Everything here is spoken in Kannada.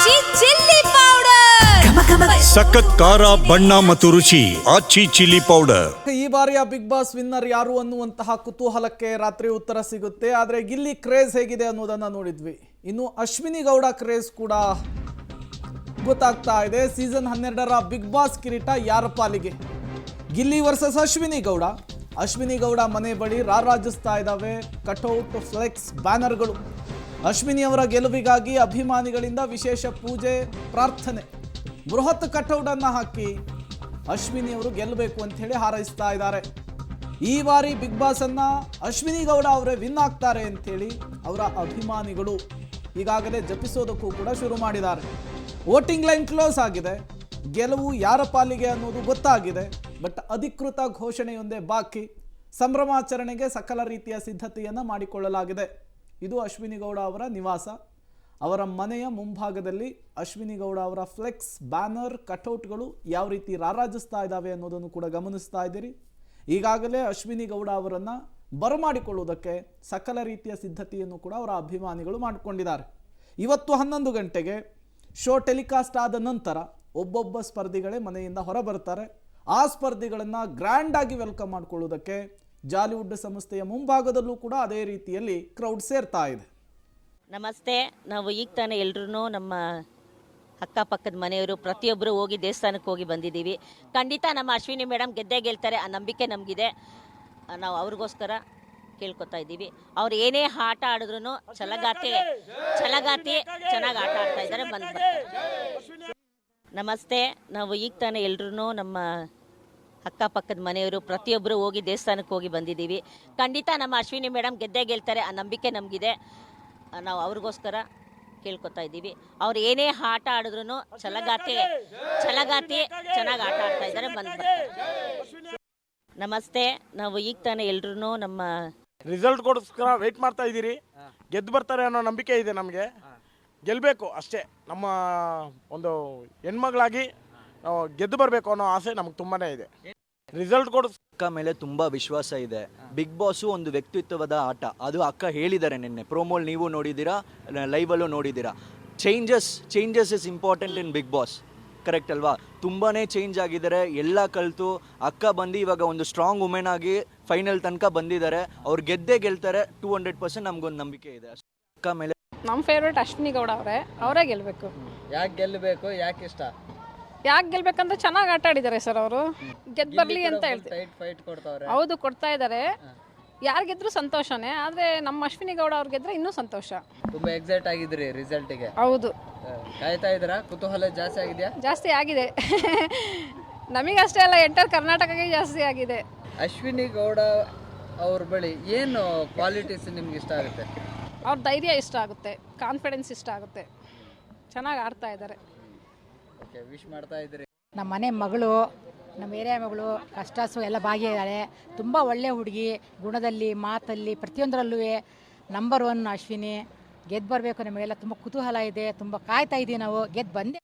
ಆಚಿ ಚಿಲ್ಲಿ ಪೌಡರ್ ಸಖತ್ ಖಾರ ಬಣ್ಣ ಮತ್ತು ರುಚಿ ಆಚಿ ಚಿಲ್ಲಿ ಪೌಡರ್. ಈ ಬಾರಿಯ ಬಿಗ್ ಬಾಸ್ ವಿನ್ನರ್ ಯಾರು ಅನ್ನುವಂತಹ ಕುತೂಹಲಕ್ಕೆ ರಾತ್ರಿ ಉತ್ತರ ಸಿಗುತ್ತೆ. ಆದರೆ ಗಿಲ್ಲಿ ಕ್ರೇಜ್ ಹೇಗಿದೆ ಅನ್ನೋದನ್ನ ನೋಡಿದ್ವಿ. ಇನ್ನು ಅಶ್ವಿನಿ ಗೌಡ ಕ್ರೇಜ್ ಕೂಡ ಗೊತ್ತಾಗ್ತಾ ಇದೆ. ಸೀಸನ್ 12ರ ಬಿಗ್ ಬಾಸ್ ಕಿರೀಟ ಯಾರ ಪಾಲಿಗೆ? ಗಿಲ್ಲಿ ವರ್ಸಸ್ ಅಶ್ವಿನಿ ಗೌಡ. ಅಶ್ವಿನಿ ಗೌಡ ಮನೆ ಬಳಿ ರಾರಾಜಿಸ್ತಾ ಇದ್ದಾವೆ ಕಟೌಟ್, ಫ್ಲೆಕ್ಸ್, ಬ್ಯಾನರ್ಗಳು. ಅಶ್ವಿನಿ ಅವರ ಗೆಲುವಿಗಾಗಿ ಅಭಿಮಾನಿಗಳಿಂದ ವಿಶೇಷ ಪೂಜೆ, ಪ್ರಾರ್ಥನೆ. ಬೃಹತ್ ಕಟೌಟ್ ಅನ್ನು ಹಾಕಿ ಅಶ್ವಿನಿ ಅವರು ಗೆಲ್ಲಬೇಕು ಅಂತ ಹೇಳಿ ಹಾರೈಸ್ತಾ ಇದ್ದಾರೆ. ಈ ಬಾರಿ ಬಿಗ್ ಬಾಸ್ ಅನ್ನ ಅಶ್ವಿನಿ ಗೌಡ ಅವರೇ ವಿನ್ ಆಗ್ತಾರೆ ಅಂತ ಹೇಳಿ ಅವರ ಅಭಿಮಾನಿಗಳು ಈಗಾಗಲೇ ಜಪಿಸೋದಕ್ಕೂ ಕೂಡ ಶುರು ಮಾಡಿದ್ದಾರೆ. ವೋಟಿಂಗ್ ಲೈನ್ ಕ್ಲೋಸ್ ಆಗಿದೆ. ಗೆಲುವು ಯಾರ ಪಾಲಿಗೆ ಅನ್ನೋದು ಗೊತ್ತಾಗಿದೆ. ಬಟ್ ಅಧಿಕೃತ ಘೋಷಣೆಯೊಂದೇ ಬಾಕಿ. ಸಂಭ್ರಮಾಚರಣೆಗೆ ಸಕಲ ರೀತಿಯ ಸಿದ್ಧತೆಯನ್ನು ಮಾಡಿಕೊಳ್ಳಲಾಗಿದೆ. ಇದು ಅಶ್ವಿನಿ ಗೌಡ ಅವರ ನಿವಾಸ. ಅವರ ಮನೆಯ ಮುಂಭಾಗದಲ್ಲಿ ಅಶ್ವಿನಿ ಗೌಡ ಅವರ ಫ್ಲೆಕ್ಸ್, ಬ್ಯಾನರ್, ಕಟೌಟ್ಗಳು ಯಾವ ರೀತಿ ರಾರಾಜಿಸ್ತಾ ಇದ್ದಾವೆ ಅನ್ನೋದನ್ನು ಕೂಡ ಗಮನಿಸ್ತಾ ಇದ್ದೀರಿ. ಈಗಾಗಲೇ ಅಶ್ವಿನಿ ಗೌಡ ಅವರನ್ನು ಬರಮಾಡಿಕೊಳ್ಳುವುದಕ್ಕೆ ಸಕಲ ರೀತಿಯ ಸಿದ್ಧತೆಯನ್ನು ಕೂಡ ಅವರ ಅಭಿಮಾನಿಗಳು ಮಾಡಿಕೊಂಡಿದ್ದಾರೆ. ಇವತ್ತು 11 ಗಂಟೆಗೆ ಶೋ ಟೆಲಿಕಾಸ್ಟ್ ಆದ ನಂತರ ಒಬ್ಬೊಬ್ಬ ಸ್ಪರ್ಧಿಗಳೇ ಮನೆಯಿಂದ ಹೊರಬರ್ತಾರೆ. ಆ ಸ್ಪರ್ಧಿಗಳನ್ನು ಗ್ರ್ಯಾಂಡ್ ಆಗಿ ವೆಲ್ಕಮ್ ಮಾಡಿಕೊಳ್ಳುವುದಕ್ಕೆ ಜಾಲಿವುಡ್ ಸಂಸ್ಥೆಯ ಮುಂಭಾಗದಲ್ಲೂ ಕೂಡ ಅದೇ ರೀತಿಯಲ್ಲಿ ಕ್ರೌಡ್ ಸೇರ್ತಾ ಇದೆ. ನಮಸ್ತೆ. ನಾವು ಈಗ ತಾನೇ ಎಲ್ಲರೂ ನಮ್ಮ ಅಕ್ಕಪಕ್ಕದ ಮನೆಯವರು ಪ್ರತಿಯೊಬ್ಬರು ಹೋಗಿ ದೇವಸ್ಥಾನಕ್ಕೆ ಹೋಗಿ ಬಂದಿದ್ದೀವಿ. ಖಂಡಿತ ನಮ್ಮ ಅಶ್ವಿನಿ ಮೇಡಮ್ ಗೆದ್ದೇ ಗೆಲ್ತಾರೆ, ಆ ನಂಬಿಕೆ ನಮಗಿದೆ. ನಾವು ಅವ್ರಿಗೋಸ್ಕರ ಕೇಳ್ಕೊತಾ ಇದ್ದೀವಿ. ಅವ್ರು ಏನೇ ಆಟ ಆಡಿದ್ರು ಛಲಗಾತಿ ಚೆನ್ನಾಗಿ ಆಟ ಆಡ್ತಾ ಇದ್ದಾರೆ. ನಮಸ್ತೆ. ನಾವು ಈಗ ತಾನೇ ಎಲ್ಲರೂ ನಮ್ಮ ಅಕ್ಕಪಕ್ಕದ ಮನೆಯವರು ಪ್ರತಿಯೊಬ್ಬರು ಹೋಗಿ ದೇವಸ್ಥಾನಕ್ಕೆ ಹೋಗಿ ಬಂದಿದ್ದೀವಿ. ಖಂಡಿತ ನಮ್ಮ ಅಶ್ವಿನಿ ಮೇಡಮ್ ಗೆದ್ದೇ ಗೆಲ್ತಾರೆ, ಆ ನಂಬಿಕೆ ನಮಗಿದೆ. ನಾವು ಅವ್ರಿಗೋಸ್ಕರ ಕೇಳ್ಕೊತಾ ಇದ್ದೀವಿ. ಅವ್ರು ಏನೇ ಆಟ ಆಡಿದ್ರು ಛಲಗಾತಿ ಚೆನ್ನಾಗಿ ಆಟ ಆಡ್ತಾ ಇದ್ದಾರೆ. ನಮಸ್ತೆ. ನಾವು ಈಗ ತಾನೇ ಎಲ್ಲರೂ ನಮ್ಮ ರಿಸಲ್ಟ್ಗೋಸ್ಕರ ವೆಯ್ಟ್ ಮಾಡ್ತಾ ಇದ್ದೀರಿ. ಗೆದ್ದು ಬರ್ತಾರೆ ಅನ್ನೋ ನಂಬಿಕೆ ಇದೆ ನಮಗೆ. ಗೆಲ್ಲಬೇಕು ಅಷ್ಟೇ. ನಮ್ಮ ಒಂದು ಹೆಣ್ಮಗಳಾಗಿ ನಾವು ಗೆದ್ದು ಬರಬೇಕು ಅನ್ನೋ ಆಸೆ ನಮಗೆ ತುಂಬಾ ಇದೆ. ರಿಸಲ್ಟ್ಗೋಸ್ಕರ ಮೇಲೆ ತುಂಬ ವಿಶ್ವಾಸ ಇದೆ. ಬಿಗ್ ಬಾಸು ಒಂದು ವ್ಯಕ್ತಿತ್ವದ ಆಟ. ಅದು ಅಕ್ಕ ಹೇಳಿದ್ದಾರೆ ನಿನ್ನೆ ಪ್ರೋಮೋಲ್, ನೀವು ನೋಡಿದ್ದೀರಾ, ಲೈವಲ್ಲೂ ನೋಡಿದ್ದೀರಾ. Changes is important in Bigg Boss. Correct ಅಲ್ವಾ? ತುಂಬಾ ಚೇಂಜ್ ಆಗಿದ್ದಾರೆ. ಎಲ್ಲ ಕಲಿತು ಅಕ್ಕ ಬಂದು ಇವಾಗ ಒಂದು ಸ್ಟ್ರಾಂಗ್ ವುಮೆನ್ ಆಗಿ ಫೈನಲ್ ತನಕ ಬಂದಿದ್ದಾರೆ. ಅವ್ರು ಗೆದ್ದೇ ಗೆಲ್ತಾರೆ 200%. ನಮಗೊಂದು ನಂಬಿಕೆ ಇದೆ ಅಕ್ಕ ಮೇಲೆ. ನಮ್ಮ ಫೇವ್ರೇಟ್ ಅಶ್ವಿನಿ ಗೌಡ ಅವರೇ ಗೆಲ್ಲಬೇಕು. ಯಾಕೆ ಗೆಲ್ಲಬೇಕು? ಯಾಕೆ ಇಷ್ಟ? ಯಾಕೆ ಗೆಲ್ಬೇಕಂತ ಚೆನ್ನಾಗಿ ಆಟ ಆಡಿದ್ದಾರೆ ಸರ್. ಅವರು ಗೆದ್ದು ಬರಲಿ ಅಂತ ಹೇಳ್ತಾರೆ. ಹೌದು, ಕೊಡ್ತಾ ಇದ್ದಾರೆ. ಯಾರು ಗೆದ್ರು ಸಂತೋಷನೇ. ಆದರೆ ನಮ್ಮ ಅಶ್ವಿನಿ ಗೌಡ ಅವ್ರು ಗೆದ್ರೆ ಇನ್ನೂ ಸಂತೋಷ. ತುಂಬಾ ಎಕ್ಸೈಟ್ ಆಗಿದ್ರಿ ರಿಸಲ್ಟ್ಗೆ? ಹೌದು. ಕಾಯ್ತಾ ಇದ್ದೀರಾ? ಕುತೂಹಲ ಜಾಸ್ತಿ ಆಗಿದೆಯಾ? ಜಾಸ್ತಿ ಆಗಿದೆ. ನಮಗಷ್ಟೇ ಅಲ್ಲ, ಎಂಟರ್ ಕರ್ನಾಟಕಕ್ಕೆ ಜಾಸ್ತಿ ಆಗಿದೆ. ಅಶ್ವಿನಿ ಗೌಡ ಅವ್ರ ಬಳಿ ಏನು ಕ್ವಾಲಿಟೀಸ್ ನಿಮ್ಗೆ ಇಷ್ಟ ಆಗುತ್ತೆ? ಅವ್ರ ಧೈರ್ಯ ಇಷ್ಟ ಆಗುತ್ತೆ, ಕಾನ್ಫಿಡೆನ್ಸ್ ಇಷ್ಟ ಆಗುತ್ತೆ. ಚೆನ್ನಾಗಿ ಆಡ್ತಾ ಇದ್ದಾರೆ. ಓಕೆ, ವಿಶ್ ಮಾಡ್ತಾ ಇದ್ದೀರಿ? ನಮ್ಮ ಮನೆ ಮಗಳು, ನಮ್ಮ ಏರಿಯಾ ಮಗಳು ಕಷ್ಟಾಸು ಎಲ್ಲ ಭಾಗಿಯಾಗಿದ್ದಾಳೆ. ತುಂಬ ಒಳ್ಳೆ ಹುಡುಗಿ, ಗುಣದಲ್ಲಿ, ಮಾತಲ್ಲಿ, ಪ್ರತಿಯೊಂದರಲ್ಲೂ ನಂಬರ್ 1 ಅಶ್ವಿನಿ. ಗೆದ್ದು ಬರಬೇಕು. ನಮಗೆಲ್ಲ ತುಂಬ ಕುತೂಹಲ ಇದೆ. ತುಂಬ ಕಾಯ್ತಾ ಇದ್ದೀವಿ ನಾವು. ಗೆದ್ದು ಬಂದೇ